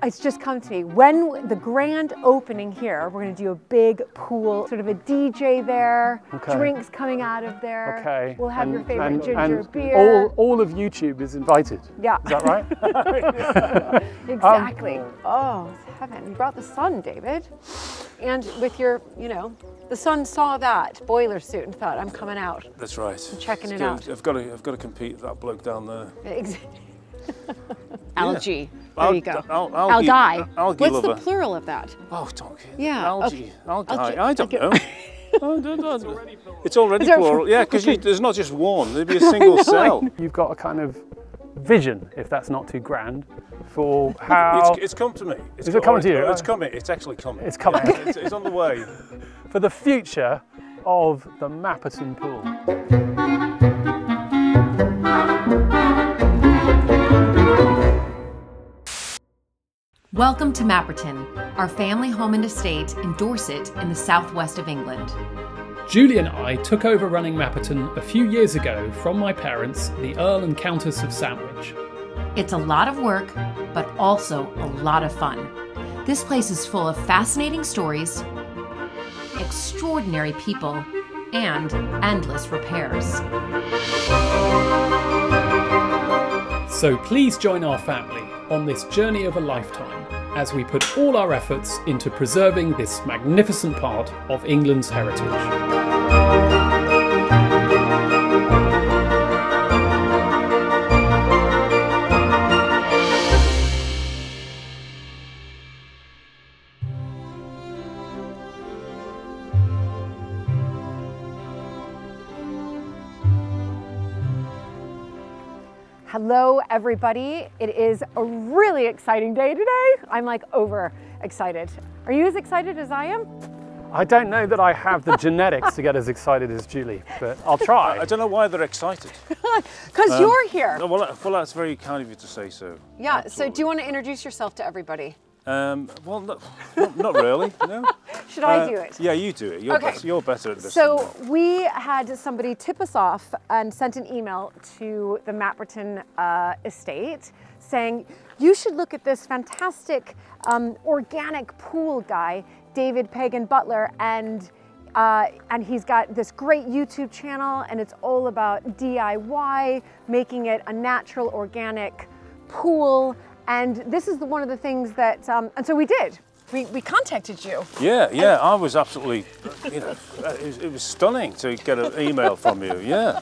It's just come to me. When the grand opening here, we're going to do a big pool, sort of a DJ there, drinks coming out of there. Okay. We'll have your favorite ginger beer. All of YouTube is invited. Yeah. Is that right? Exactly. Oh, it's heaven. You brought the sun, David. And with your, you know, the sun saw that boiler suit and thought, I'm coming out. That's right. I'm checking it out. I've got to compete with that bloke down there. Algae. Yeah. There you go. Algae. What's lover. the plural of that? Oh, donkey. Yeah. Algae. Okay. Algae. I don't know. It's already plural. Yeah, because there's not just one. There'd be a single cell. You've got a kind of vision, if that's not too grand, for how... It's come to me. Is it coming to you? It's coming. It's actually coming. It's coming. It's on the way. For the future of the Mapperton pool. Welcome to Mapperton, our family home and estate in Dorset in the southwest of England. Julie and I took over running Mapperton a few years ago from my parents, the Earl and Countess of Sandwich. It's a lot of work, but also a lot of fun. This place is full of fascinating stories, extraordinary people, and endless repairs. So please join our family on this journey of a lifetime as we put all our efforts into preserving this magnificent part of England's heritage. Hello, everybody. It is a really exciting day today. I'm like over excited. Are you as excited as I am? I don't know that I have the genetics to get as excited as Julie, but I'll try. I don't know why they're excited. Because you're here. Well, that's very kind of you to say so. Yeah, Absolutely. so do you want to introduce yourself to everybody? Well, not really, no. Should I do it? Yeah, you do it. You're better at this. So we had somebody tip us off and sent an email to the Mapperton estate saying, you should look at this fantastic organic pool guy, David Pagan Butler, and he's got this great YouTube channel, and it's all about DIY, making it a natural organic pool. And this is one of the things that, and so we did. We contacted you. Yeah, I was absolutely, you know, it was stunning to get an email from you, yeah.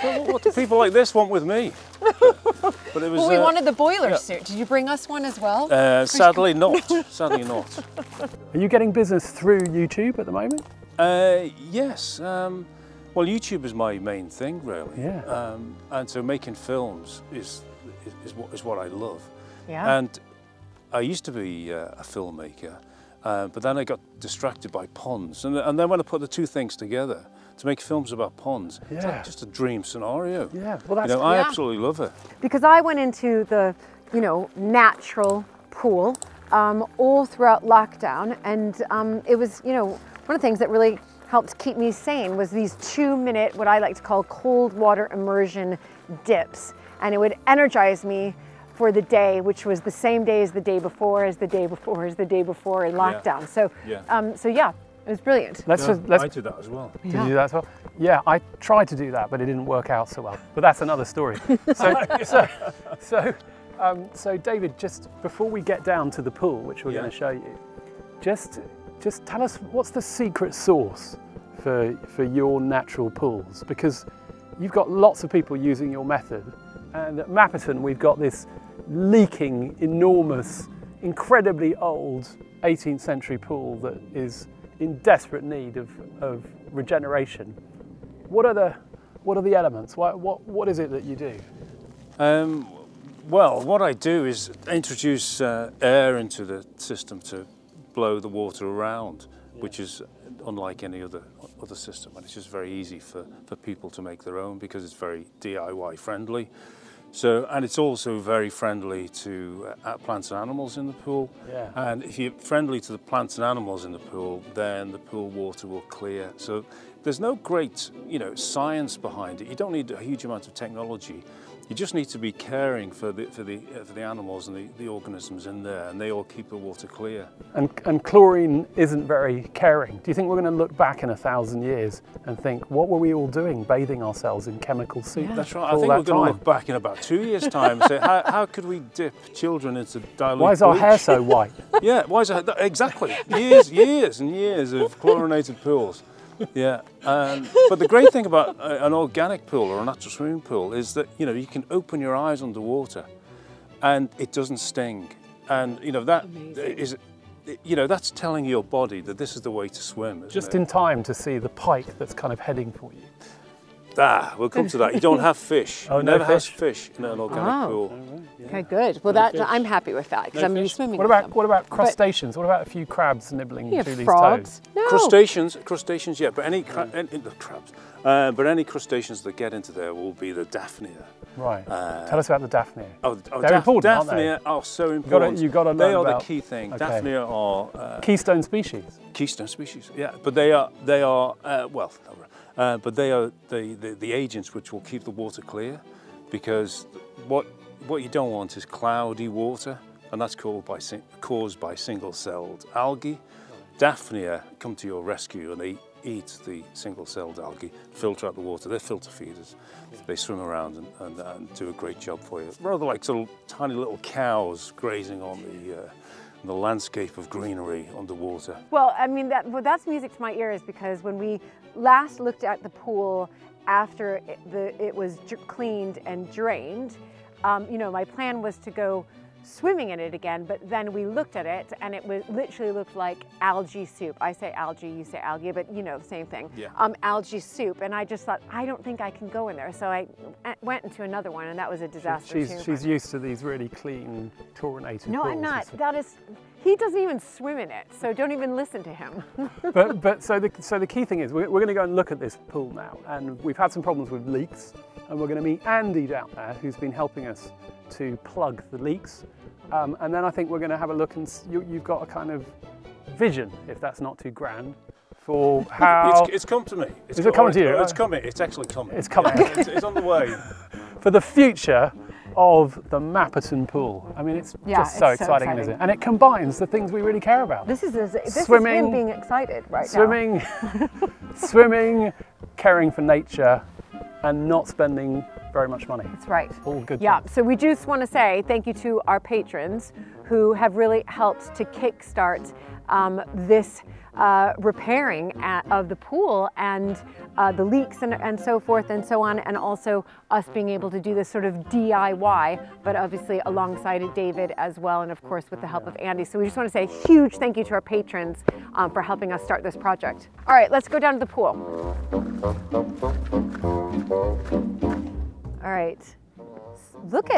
Well, what do people like this want with me? But it was, well, we wanted the boiler suit. Did you bring us one as well? Sadly not, sadly not. Are you getting business through YouTube at the moment? Yes, well, YouTube is my main thing, really. Yeah. And so making films is what I love. Yeah. And I used to be a filmmaker, but then I got distracted by ponds. And then when I put the two things together, to make films about ponds, it's like just a dream scenario. Yeah, well that's... You know, I absolutely love it. Because I went into the, you know, natural pool all throughout lockdown, and it was, you know, one of the things that really helped keep me sane was these 2-minute, what I like to call cold water immersion dips. And it would energize me for the day, which was the same day as the day before, as the day before, as the day before in lockdown. So, so yeah, it was brilliant. I did that as well. Did you do that as well? Yeah, I tried to do that, but it didn't work out so well. But that's another story. So David, just before we get down to the pool, which we're going to show you, just tell us what's the secret sauce for your natural pools, because you've got lots of people using your method. And at Mapperton, we've got this leaking, enormous, incredibly old 18th century pool that is in desperate need of regeneration. What are the elements? What is it that you do? Well, what I do is introduce air into the system to blow the water around, which is unlike any other system, and it's just very easy for people to make their own because it's very DIY friendly. So, and it's also very friendly to plants and animals in the pool. Yeah. And if you're friendly to the plants and animals in the pool, then the pool water will clear. So there's no great, you know, science behind it. You don't need a huge amount of technology. You just need to be caring for the animals and the organisms in there, and they all keep the water clear. And chlorine isn't very caring. Do you think we're going to look back in 1,000 years and think, what were we all doing, bathing ourselves in chemical soup? Yeah. That's right. I think we're going to look back in about 2 years' time and say, how could we dip children into dilute Why is our bleach? hair so white? Yeah, why is it? Exactly. Years and years of chlorinated pools. Yeah, but the great thing about an organic pool or a natural swimming pool is that, you know, you can open your eyes underwater and it doesn't sting. And, you know, that is, you know, that's telling your body that this is the way to swim. Just in time to see the pike that's kind of heading for you. Ah, we'll come to that. You don't have fish. Oh, you no never fish? have fish in an organic pool. Okay, good. Well, I'm happy with that because I'm going to be swimming. What about crustaceans? What about a few crabs nibbling through these frogs? toes? No. Crustaceans, yeah, but any crabs, but any crustaceans that get into there will be the Daphnia. Right. Tell us about the Daphnia. They're important, Daphnia aren't are so important. You've got to learn They are about. the key thing. Okay. Daphnia are Keystone species. keystone species. Yeah, but they are but they are the agents which will keep the water clear, because what you don't want is cloudy water, and that's caused by single-celled algae. Daphnia come to your rescue and they eat the single-celled algae, filter out the water. They're filter feeders. They swim around and do a great job for you. Rather like sort of tiny little cows grazing on the landscape of greenery underwater. Well, I mean, that's music to my ears, because when we last looked at the pool after it was cleaned and drained, you know, my plan was to go swimming in it again, but then we looked at it and it literally looked like algae soup. I say algae, you say algae, but you know, the same thing. Yeah. Algae soup, and I just thought, I don't think I can go in there. So I went into another one, and that was a disaster. She's used to these really clean, chlorinated No, pools. I'm not. He doesn't even swim in it, so don't even listen to him. So the key thing is we're going to go and look at this pool now, and we've had some problems with leaks, and we're going to meet Andy down there, who's been helping us to plug the leaks, and then I think we're going to have a look, and you've got a kind of vision, if that's not too grand, for how it's come to me. Is it coming to you? It's coming. It's actually coming. It's coming. Yeah, it's on the way. For the future of the Mapperton pool. I mean, it's just so exciting, isn't it? And it combines the things we really care about. This is swimming, him being excited right now. Swimming, caring for nature, and not spending very much money. That's right. All good Yeah, things. so we just want to say thank you to our patrons who have really helped to kickstart this repairing of the pool and the leaks and so forth and so on, and also us being able to do this sort of DIY, but obviously alongside David as well, and of course with the help of Andy. So we just want to say a huge thank you to our patrons for helping us start this project. All right, let's go down to the pool. All right,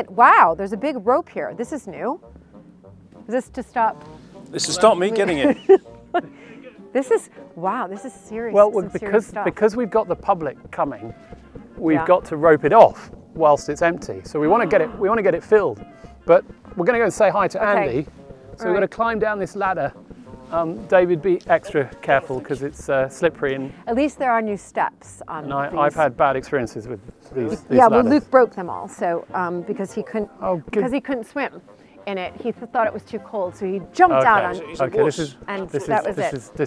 wow, there's a big rope here. This is new. Is this to stop? This is stop me getting it. This is serious. Well, because we've got the public coming, we've got to rope it off whilst it's empty. So we want to get it filled. But we're going to go and say hi to Andy. So we're going to climb down this ladder. David, be extra careful because it's slippery, and at least there are new steps on these. I've had bad experiences with these yeah, ladders. well, Luke broke them all. So because he couldn't swim in it, he thought it was too cold, so he jumped out on. Okay, this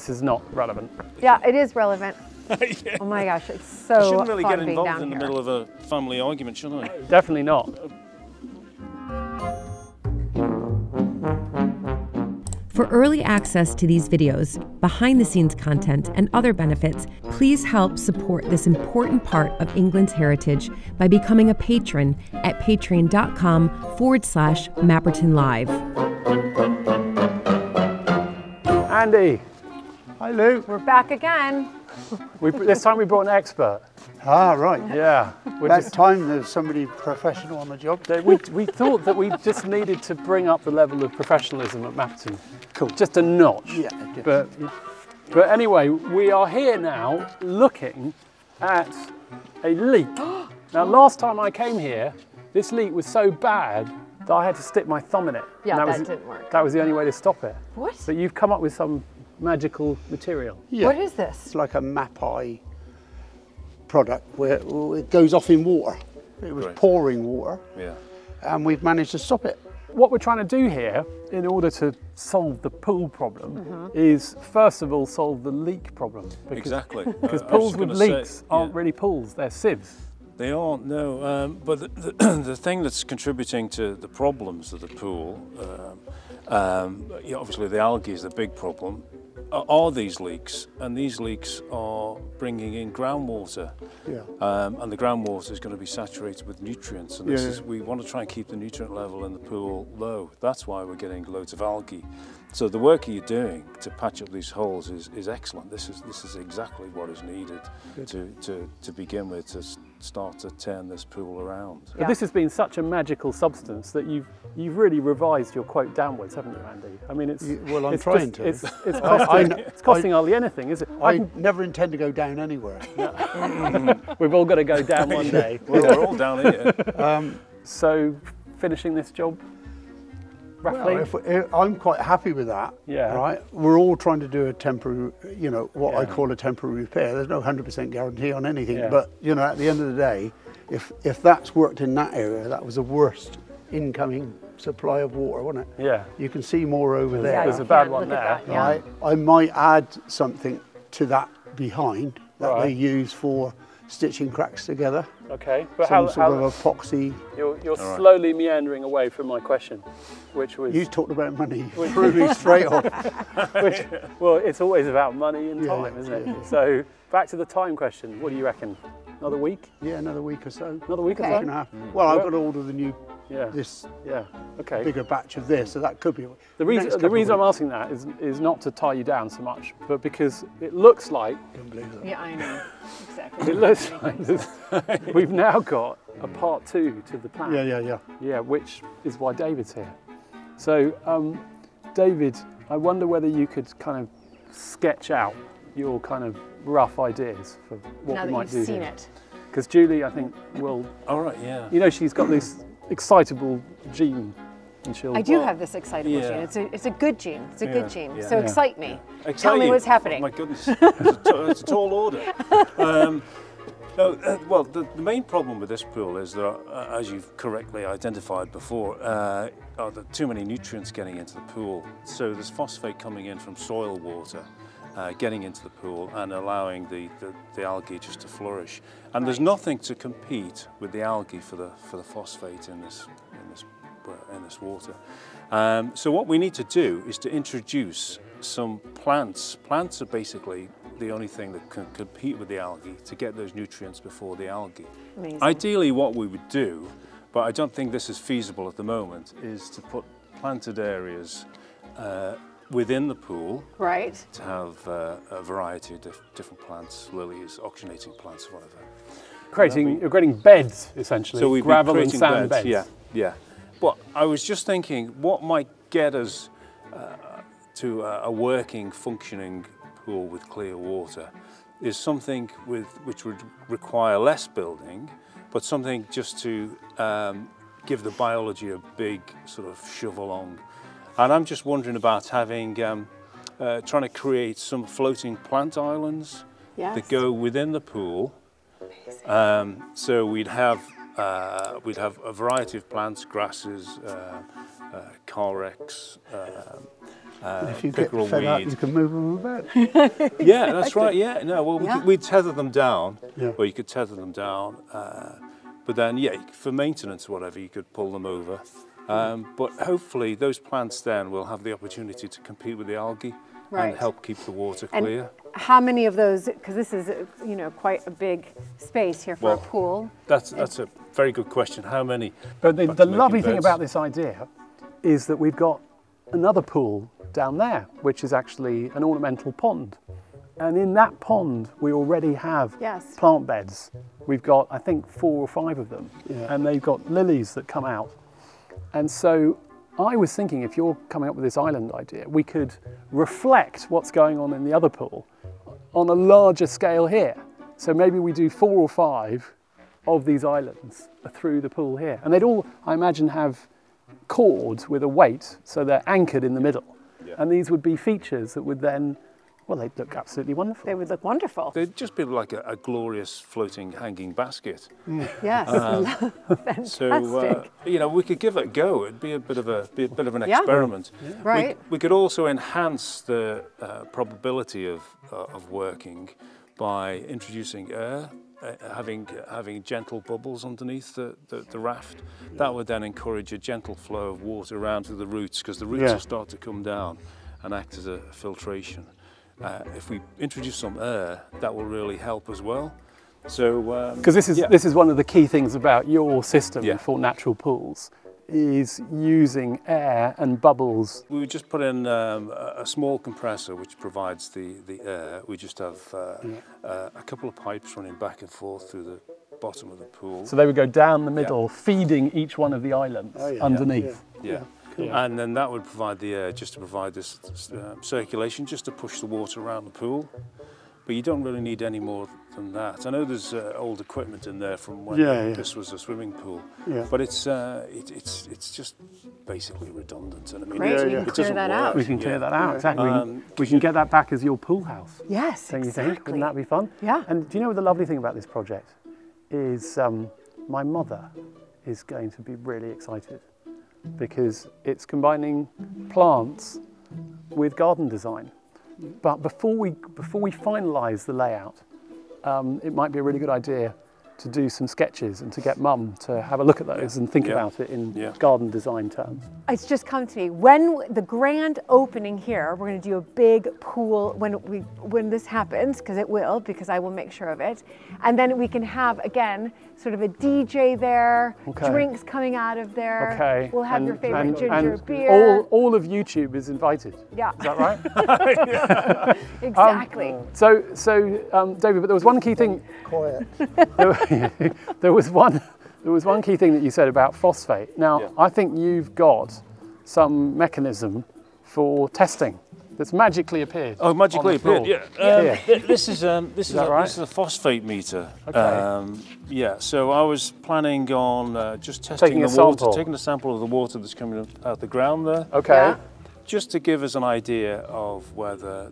is not relevant. Yeah, it is relevant. Yeah. Oh my gosh, it's so I shouldn't really fun get being involved down in the here. middle of a family argument, should I? Definitely not. For early access to these videos, behind-the-scenes content, and other benefits, please help support this important part of England's heritage by becoming a patron at patreon.com/Mapperton Live. Andy. Hi, Lou. We're back again. This time we brought an expert. Ah, right. Yeah. About time there's somebody professional on the job. We thought that we just needed to bring up the level of professionalism at Mapperton. Cool. Just a notch. Yeah. But anyway, we are here now looking at a leak. Now, last time I came here, this leak was so bad that I had to stick my thumb in it. Yeah, and that didn't work. That was the only way to stop it. What? But you've come up with some magical material. Yeah. What is this? It's like a Map-Eye product where it goes off in water. It was Great. pouring water, Yeah. and we've managed to stop it. What we're trying to do here, in order to solve the pool problem, is first of all solve the leak problem. Exactly. Because I was pools just with gonna say, leaks aren't really pools, they're sieves. They aren't, no. But the thing that's contributing to the problems of the pool, obviously the algae is the big problem, are these leaks. And these leaks are bringing in groundwater. Yeah. And the groundwater is going to be saturated with nutrients. And we want to try and keep the nutrient level in the pool low. That's why we're getting loads of algae. So the work you're doing to patch up these holes is excellent. This is exactly what is needed to begin with, to start to turn this pool around. But this has been such a magical substance that you've really revised your quote downwards, haven't you, Andy? I mean, Well, I'm it's trying just, to. It's costing hardly anything, is it? I never intend to go down anywhere. We've all got to go down one day. Well, we're all down here. So, finishing this job, roughly? Well, I'm quite happy with that. Yeah. Right. We're all trying to do a temporary, what I call a temporary repair. There's no 100% guarantee on anything, but at the end of the day, if that's worked in that area, that was the worst incoming supply of water, wasn't it? Yeah. You can see more over there. There's a bad one there. That, yeah. Right. I might add something to that behind that they use for stitching cracks together. Okay, but Some sort of epoxy. You're slowly meandering away from my question, which was... You talked about money, you threw me straight off. Well, it's always about money and time, Yeah, isn't it? So, back to the time question. What do you reckon? Another week? Yeah, another week or so. Another week Okay. or Week and so? a half. Well, I've got to order the new, Yeah. this Yeah, okay. bigger batch of this, so that could be The next reason couple of I'm weeks. asking that is not to tie you down so much, but because it looks like Couldn't believe that. Yeah, I know. Exactly. it looks like we've now got a part 2 to the plan. Yeah. Yeah, which is why David's here. So, David, I wonder whether you could kind of sketch out your kind of rough ideas for what Now we that might you've do seen here. it. Because Julie, I think, will. All right, yeah. She's got this excitable gene, and she'll. I do have this excitable yeah. gene. It's a good gene. It's a good gene. yeah. So Yeah. excite me. Tell Excite me you. what's happening. Oh my goodness, it's a tall order. Well, the main problem with this pool is there are, as you've correctly identified before, are there too many nutrients getting into the pool. So there's phosphate coming in from soil water, getting into the pool and allowing the algae just to flourish. And there's nothing to compete with the algae for the phosphate in this water. So what we need to do is to introduce some plants. Plants are basically the only thing that can compete with the algae to get those nutrients before the algae. Amazing. Ideally what we would do, but I don't think this is feasible at the moment, is to put planted areas within the pool, Right. to have a variety of different plants, lilies, oxygenating plants, whatever. You're creating beds, essentially, So we'd be gravel and creating sand beds. beds. Yeah. But I was just thinking, what might get us to a working, functioning pool with clear water is something which would require less building, but something just to give the biology a big sort of shove along. And I'm just wondering about having, trying to create some floating plant islands that go within the pool. So we'd have a variety of plants, grasses, carex, If you get pickerel fed up, weed. you can move them about. Yeah, that's right. Yeah, no. Well, we'd tether them down. Yeah. Or you could tether them down. But then, yeah, for maintenance or whatever, you could pull them over. But hopefully, those plants then will have the opportunity to compete with the algae and help keep the water clear. How many of those? Because this is, quite a big space here for a pool. That's a very good question. How many? But Back the to lovely making thing beds. about this idea is that we've got another pool down there, which is actually an ornamental pond. And in that pond, we already have plant beds. We've got, I think, 4 or 5 of them. Yeah. And they've got lilies that come out. And so I was thinking, if you're coming up with this island idea, we could reflect what's going on in the other pool on a larger scale here. So maybe we do 4 or 5 of these islands through the pool here. And they'd all, I imagine, have cords with a weight, so they're anchored in the middle. Yeah. And these would be features that would then Well, they'd look absolutely wonderful. They would look wonderful. They'd just be like a glorious floating hanging basket. Yes, fantastic. So you know, we could give it a go. It'd be a bit of an experiment. Yeah. Right. We could also enhance the probability of working by introducing air, having gentle bubbles underneath the raft. That would then encourage a gentle flow of water around through the roots, because the roots will start to come down and act as a filtration. If we introduce some air, that will really help as well. So, because this is one of the key things about your system for natural pools, is using air and bubbles. We would just put in a small compressor which provides the air. We just have a couple of pipes running back and forth through the bottom of the pool. So they would go down the middle, feeding each one of the islands underneath. Yeah. Cool. And then that would provide the air, just to provide this circulation, just to push the water around the pool. But you don't really need any more than that. I know there's old equipment in there from when this was a swimming pool, but it's just basically redundant. And I mean, Great, we can clear that out. We can clear that out, exactly. We can get that back as your pool house. Yes, Don't you think? Wouldn't that be fun? Yeah. And do you know what the lovely thing about this project is? My mother is going to be really excited, because it's combining plants with garden design. But before we finalise the layout, it might be a really good idea to do some sketches and to get Mum to have a look at those and think about it in garden design terms. It's just come to me. When the grand opening here, we're going to do a big pool when this happens, because it will, because I will make sure of it. And then we can have, again, sort of a DJ there, drinks coming out of there. Okay. We'll have your favorite ginger beer. All of YouTube is invited. Yeah. Is that right? Exactly. So David, but there was one key thing. Quiet. There was one key thing that you said about phosphate. Now, I think you've got some mechanism for testing that's magically appeared. Oh, magically appeared! Yeah. This is this is a phosphate meter. Okay. Yeah. So I was planning on just testing the water, taking a sample of the water that's coming out the ground there. Okay. Yeah. Just to give us an idea of whether.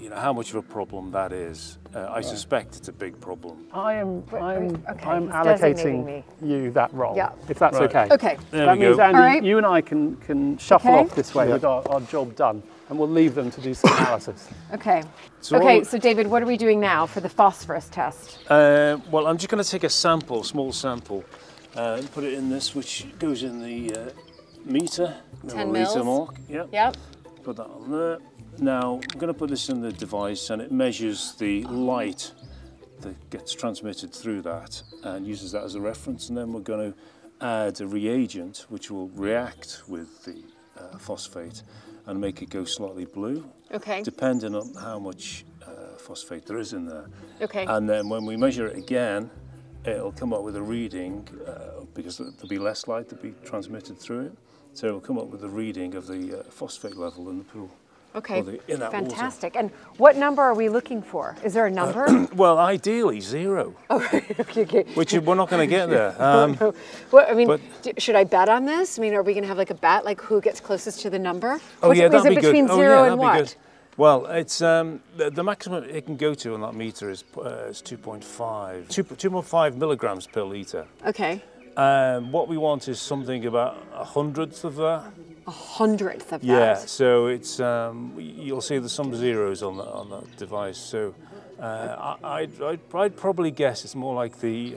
You know how much of a problem that is. I suspect it's a big problem. I'm allocating you that role, if that's okay. Okay. That means, Andy, you and I can shuffle off this way with our job done, and we'll leave them to do some analysis. Okay. So David, what are we doing now for the phosphorus test? Well, I'm just going to take a sample, small sample, and put it in this, which goes in the meter. 10 mils. Meter mark. Yep. Put that on there. Now, I'm going to put this in the device, and it measures the light that gets transmitted through that and uses that as a reference, and then we're going to add a reagent which will react with the phosphate and make it go slightly blue, depending on how much phosphate there is in there. Okay. And then when we measure it again, it'll come up with a reading, because there'll be less light to be transmitted through it, so it'll come up with a reading of the phosphate level in the pool. Okay, in that fantastic. water. And what number are we looking for? Is there a number? Well, ideally 0. Okay. Which we're not going to get there. Well, I mean, should I bet on this? I mean, are we going to have like a bet, like who gets closest to the number? That'd be good. Between 0 and what? Good. Well, it's the maximum it can go to on that meter is 2.5 milligrams per litre. Okay. What we want is something about 1/100th of that. 100th of that. Yeah, so it's you'll see there's some zeros on that device. So I'd probably guess it's more like the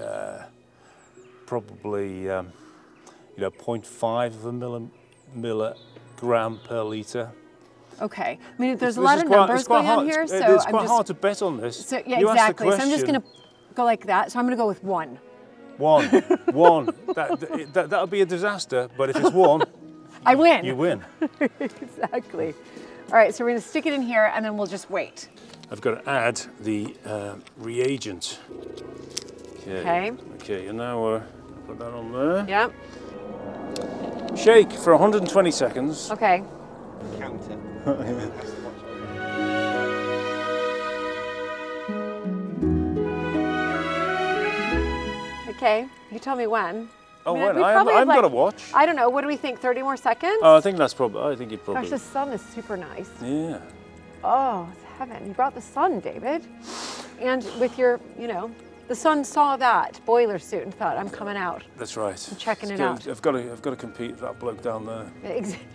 probably 0.5 of a milligram per litre. Okay. I mean, there's a lot of numbers going on here, so it's quite hard to bet on this. So, yeah, exactly. So I'm just going to go like that. So I'm going to go with 1. 1. That'll be a disaster. But if it's 1. I win. You win. Exactly. All right, so we're going to stick it in here and then we'll just wait. I've got to add the reagent. Okay, and now we'll put that on there. Yep. Shake for 120 seconds. Okay. Count it. Okay, you tell me when. Oh, I'm going to watch. I don't know, what do we think, 30 more seconds? Oh, I think that's probably, you'd probably. Gosh, the sun is super nice. Yeah. Oh, it's heaven. You brought the sun, David. And with your, you know, the sun saw that boiler suit and thought, I'm coming out. That's right. I'm checking it out. I've got to compete with that bloke down there. Exactly.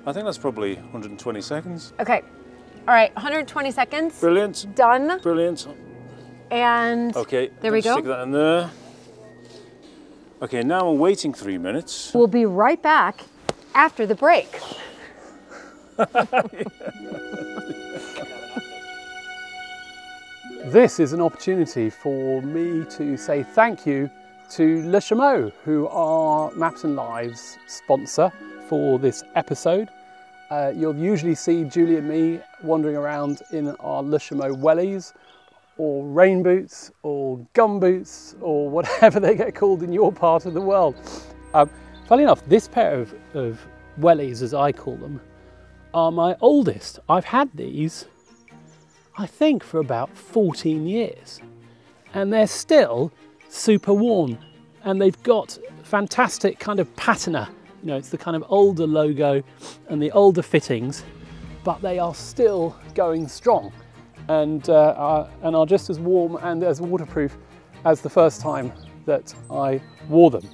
I think that's probably 120 seconds. Okay. All right, 120 seconds. Brilliant. Done. Brilliant. And okay, there we go. Stick that in there. Okay, now I'm waiting 3 minutes. We'll be right back after the break. This is an opportunity for me to say thank you to Le Chameau, who are Mapperton Live's sponsor for this episode. You'll usually see Julie and me wandering around in our Le Chameau wellies, or rain boots, or gum boots, or whatever they get called in your part of the world. Funnily enough, this pair of wellies, as I call them, are my oldest. I've had these, I think, for about 14 years, and they're still super worn, and they've got fantastic kind of patina. You know, it's the kind of older logo and the older fittings, but they are still going strong and are just as warm and as waterproof as the first time that I wore them.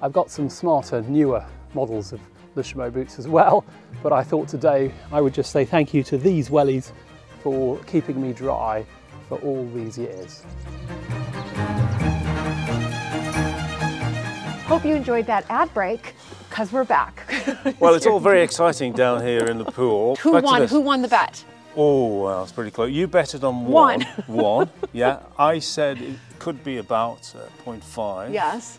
I've got some smarter, newer models of Le Chameau boots as well, but I thought today I would just say thank you to these wellies for keeping me dry for all these years. Hope you enjoyed that ad break, because we're back. Well, it's all very exciting down here in the pool. Who won? Who won the bet? Oh, well, it's pretty close. You betted on one. One, yeah. I said it could be about 0.5. Yes.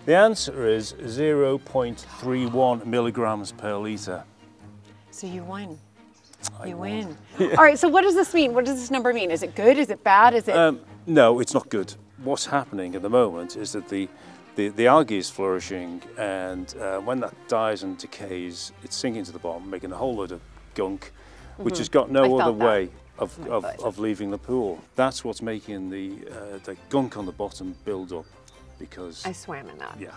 The answer is 0.31 milligrams per litre. So you win. You win. Yeah. All right, so what does this mean? What does this number mean? Is it good? Is it bad? Is it? No, it's not good. What's happening at the moment is that the algae is flourishing, and when that dies and decays, it's sinking to the bottom, making a whole load of gunk, which has got no other way of leaving the pool. That's what's making the gunk on the bottom build up, because I swam in that. Yeah.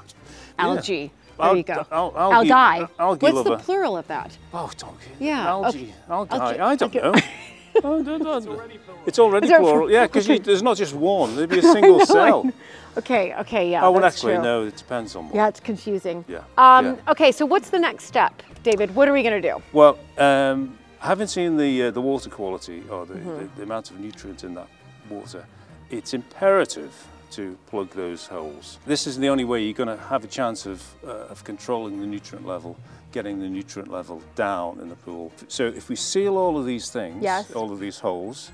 Algae. There you go. Algae. What's lover. the plural of that? Oh, donkey. Yeah. Algae. Okay. Algae. I don't know. It's already plural. Yeah, because there's not just one. There'd be a single cell. Okay, yeah. Oh, well, that's actually, true. no, it depends on what. Yeah, it's confusing. Yeah. Okay, so what's the next step, David? What are we going to do? Well, having seen the water quality, or the amount of nutrient in that water, it's imperative to plug those holes. This is the only way you're going to have a chance of controlling the nutrient level, getting the nutrient level down in the pool. So if we seal all of these things, all of these holes,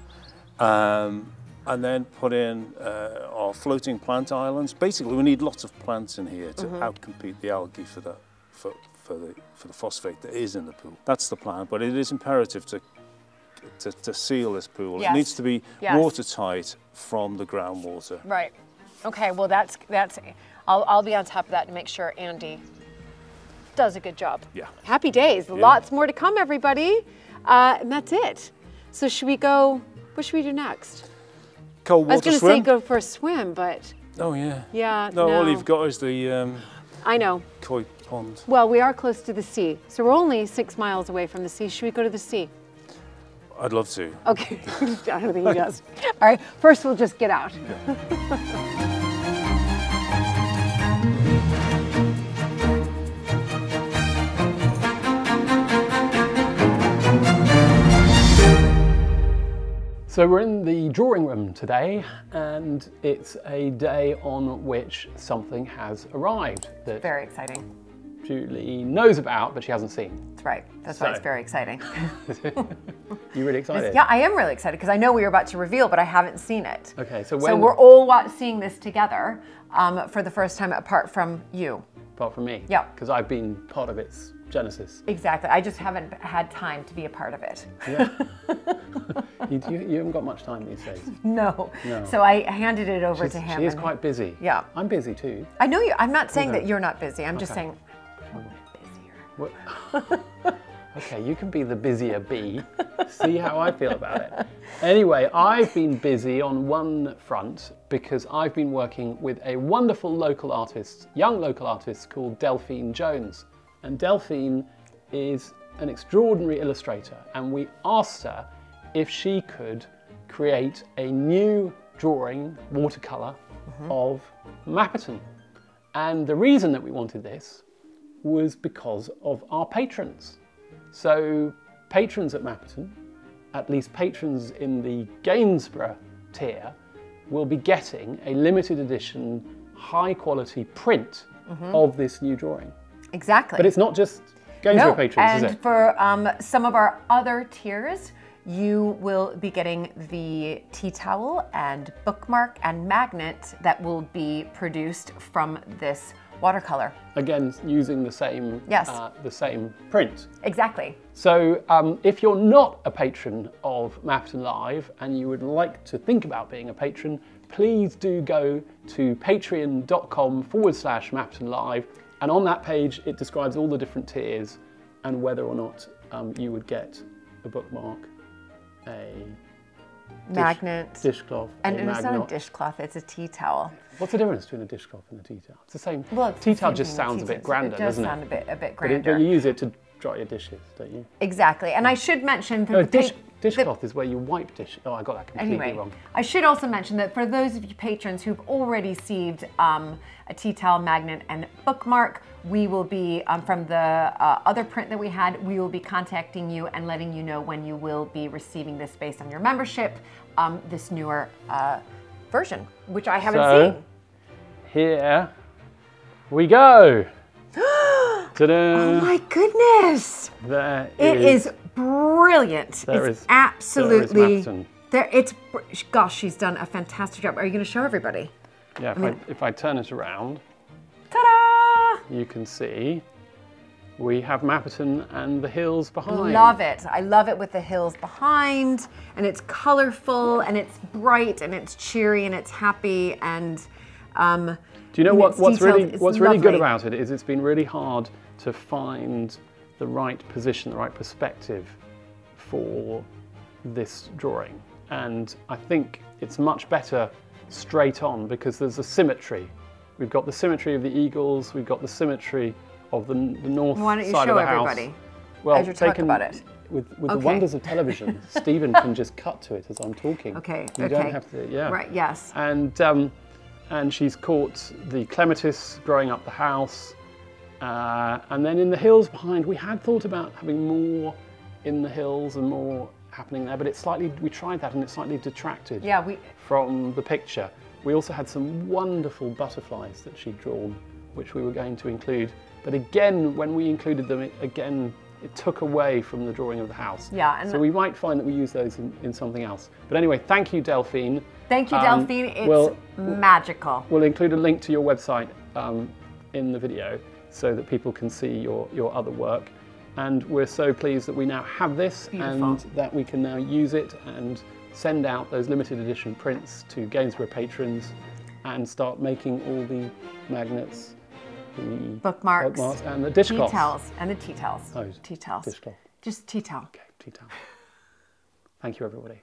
and then put in our floating plant islands. Basically, we need lots of plants in here to outcompete the algae for the phosphate that is in the pool. That's the plan, but it is imperative to seal this pool. It needs to be watertight from the groundwater. Right. Okay. Well, that's. I'll be on top of that to make sure Andy does a good job. Yeah. Happy days. Yeah. Lots more to come, everybody. And that's it. So should we go? What should we do next? Cold water swim? I was going to say go for a swim, but... Oh, yeah. Yeah, no. All you've got is the... I know. Koi pond. Well, we are close to the sea, so we're only 6 miles away from the sea. Should we go to the sea? I'd love to. Okay. I don't think he does. All right, first we'll just get out. Yeah. So we're in the drawing room today, and it's a day on which something has arrived that very exciting. Julie knows about, but she hasn't seen. That's right. That's why it's very exciting. You really excited? Yeah, I am really excited because I know we were about to reveal, but I haven't seen it. Okay, so we're all seeing this together for the first time, apart from you. Apart from me? Yeah. Because I've been part of its genesis. Exactly. I just haven't had time to be a part of it. Yeah. You haven't got much time these days. No. So I handed it over to him. She is quite busy. Yeah. I'm busy too. I know you. I'm not saying that you're not busy. I'm just saying I'm busier. Okay, you can be the busier bee. See how I feel about it. Anyway, I've been busy on one front because I've been working with a wonderful local artist, young local artist called Delphine Jones. And Delphine is an extraordinary illustrator, and we asked her if she could create a new drawing, watercolour, of Mapperton. And the reason that we wanted this was because of our patrons. So patrons at Mapperton, at least patrons in the Gainsborough tier, will be getting a limited edition, high quality print of this new drawing. Exactly. But it's not just Gainsborough patrons, is it? And for some of our other tiers, you will be getting the tea towel and bookmark and magnet that will be produced from this watercolor. Again, using the same, the same print. Exactly. So if you're not a patron of Mapperton Live and you would like to think about being a patron, please do go to patreon.com/Mapperton Live, and on that page it describes all the different tiers and whether or not you would get a bookmark, a magnet, dishcloth, and it's not a dishcloth, it's a tea towel. What's the difference between a dishcloth and a tea towel? It's the same. Well, it's tea towel just sounds a bit grander, doesn't it? It does sound a bit grander. But you use it to dry your dishes, don't you? Exactly, and I should mention that no, dishcloth is where you wipe dishes. Oh, I got that completely wrong. I should also mention that for those of you patrons who've already received a tea towel, magnet, and bookmark, we will be, from the other print that we had, we will be contacting you and letting you know when you will be receiving this based on your membership, this newer version, which I haven't seen. Here we go. Ta-da! Oh my goodness! It is brilliant. It's absolutely there. Gosh, she's done a fantastic job. Are you going to show everybody? Yeah. If I turn it around, ta-da! You can see we have Mapperton and the hills behind. Love it. I love it with the hills behind, and it's colorful, and it's bright, and it's cheery, and it's happy, and do you know what's really good about it is it's been really hard to find the right position, the right perspective for this drawing, and I think it's much better straight on because there's a symmetry. We've got the symmetry of the eagles, we've got the symmetry of the north side of the house. Why don't you show everybody well, as you talk about it? With the wonders of television, Stephen can just cut to it as I'm talking. Okay, you don't have to, Right, yes. And she's caught the clematis growing up the house. And then in the hills behind, we had thought about having more in the hills and more happening there, but we tried that and it slightly detracted from the picture. We also had some wonderful butterflies that she'd drawn, which we were going to include. But again, when we included them, it took away from the drawing of the house. Yeah. And so we might find that we use those in something else. But anyway, thank you, Delphine. Thank you, Delphine. It's magical. We'll include a link to your website in the video so that people can see your other work. And we're so pleased that we now have this and that we can now use it and send out those limited edition prints to Gainsborough patrons and start making all the magnets, the bookmarks and the dishcloths. Tea towels and the tea towels. Oh, tea towels. Dishcloth. Just tea towel. Okay, tea towel. Thank you, everybody.